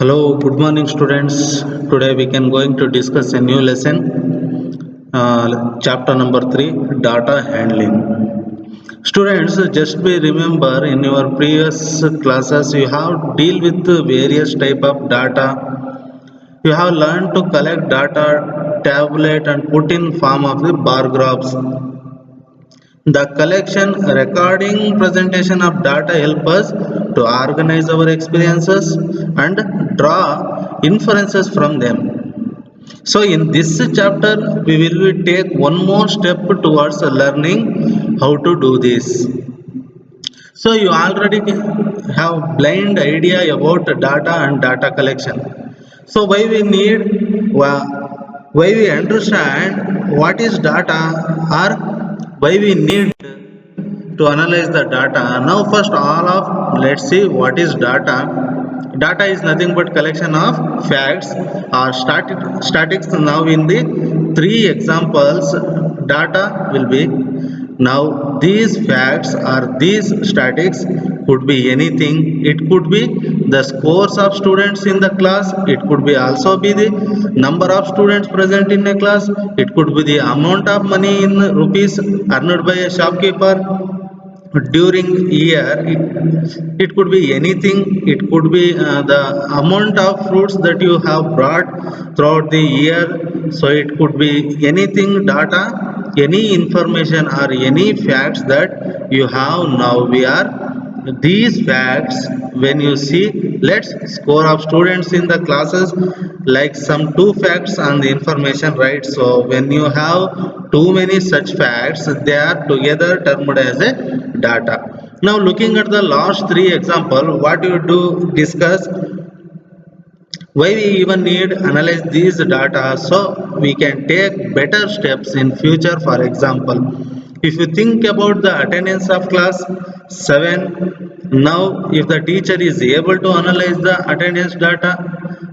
Hello, good morning students. Today we can going to discuss a new lesson, chapter number 3, data handling. Students, just be remember in your previous classes you have deal with various type of data. You have learned to collect data, tabulate and put in form of the bar graphs. The collection, recording, presentation of data help us to organize our experiences and draw inferences from them. So in this chapter, we will take one more step towards learning how to do this. So you already have blind idea about data and data collection. So why we understand what is data or why we need to analyze the data. Now first all of let's see what is data. Data is nothing but collection of facts or statics. Now in the three examples data will be, now these facts or these statics could be anything. It could be the scores of students in the class, it could be also be the number of students present in a class, it could be the amount of money in rupees earned by a shopkeeper during year. It could be anything. It could be the amount of fruits that you have brought throughout the year. So it could be anything data, any information or any facts that you have. Now we are these facts, when you see, let's score of students in the classes, like some two facts on the information, right? So when you have too many such facts, they are together termed as a data. Now looking at the last three example, what you do discuss, why we even need analyze these data so we can take better steps in future. For example, if you think about the attendance of class 7, now if the teacher is able to analyze the attendance data,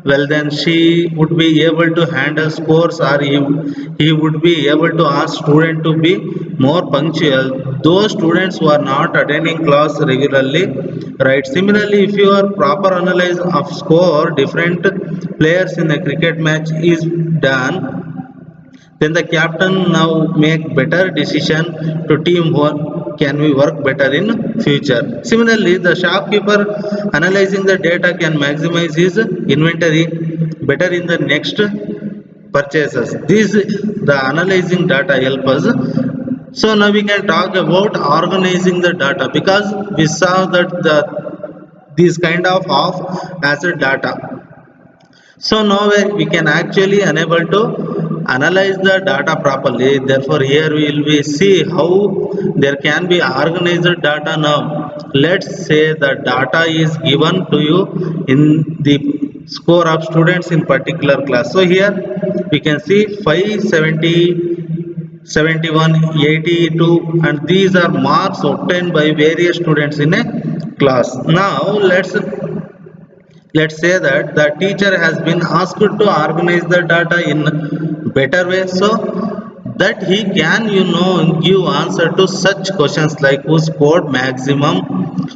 well then she would be able to handle scores, or he would be able to ask student to be more punctual, those students who are not attending class regularly, right? Similarly, if your proper analysis of score different players in a cricket match is done, then the captain now make better decision to teamwork, can we work better in future. Similarly, the shopkeeper analyzing the data can maximize his inventory better in the next purchases. This the analyzing data help us. So now we can talk about organizing the data, because we saw that these kind of asset data. So now we can actually enable to analyze the data properly. Therefore here we will be see how there can be organized data. Now let's say the data is given to you in the score of students in particular class. So here we can see 570, 71, 82, and these are marks obtained by various students in a class. Now let's say that the teacher has been asked to organize the data in better way, so that he can give answer to such questions like who scored maximum,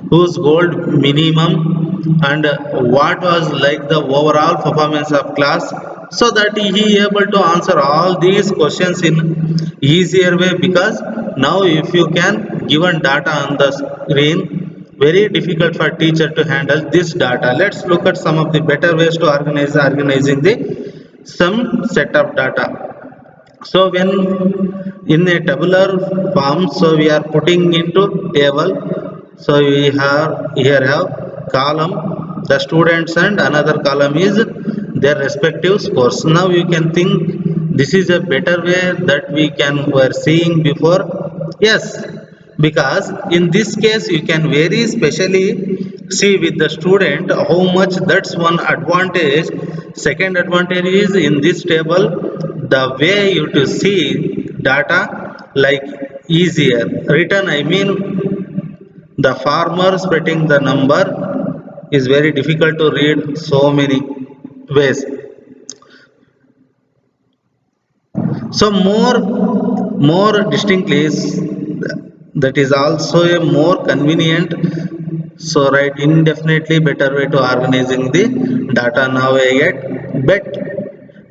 who scored minimum, and what was like the overall performance of class, so that he able to answer all these questions in easier way. Because now if you can given data on the screen, very difficult for teacher to handle this data. Let's look at some of the better ways to organizing the some set of data. So when in a tabular form, so we are putting into table. So we have here have column the students and another column is their respective scores. Now you can think this is a better way that we can were seeing before. Yes, because in this case you can very specially see with the student how much, that's one advantage. Second advantage is in this table, the way you to see data like easier written, I mean the farmer spreading the number is very difficult to read so many ways. So more distinctly, that is also a more convenient. So write indefinitely better way to organizing the data. Now I get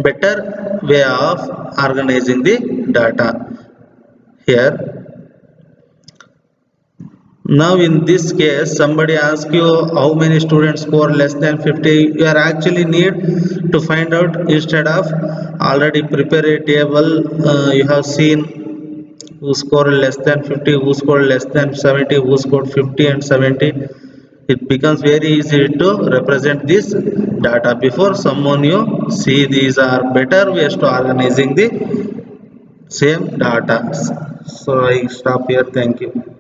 better way of organizing the data here. Now in this case somebody asks you how many students score less than 50, you are actually need to find out instead of already prepare a table. You have seen who scored less than 50, who scored less than 70, who scored 50 and 70. It becomes very easy to represent this data. Before someone you see, these are better ways to organizing the same data. So I stop here. Thank you.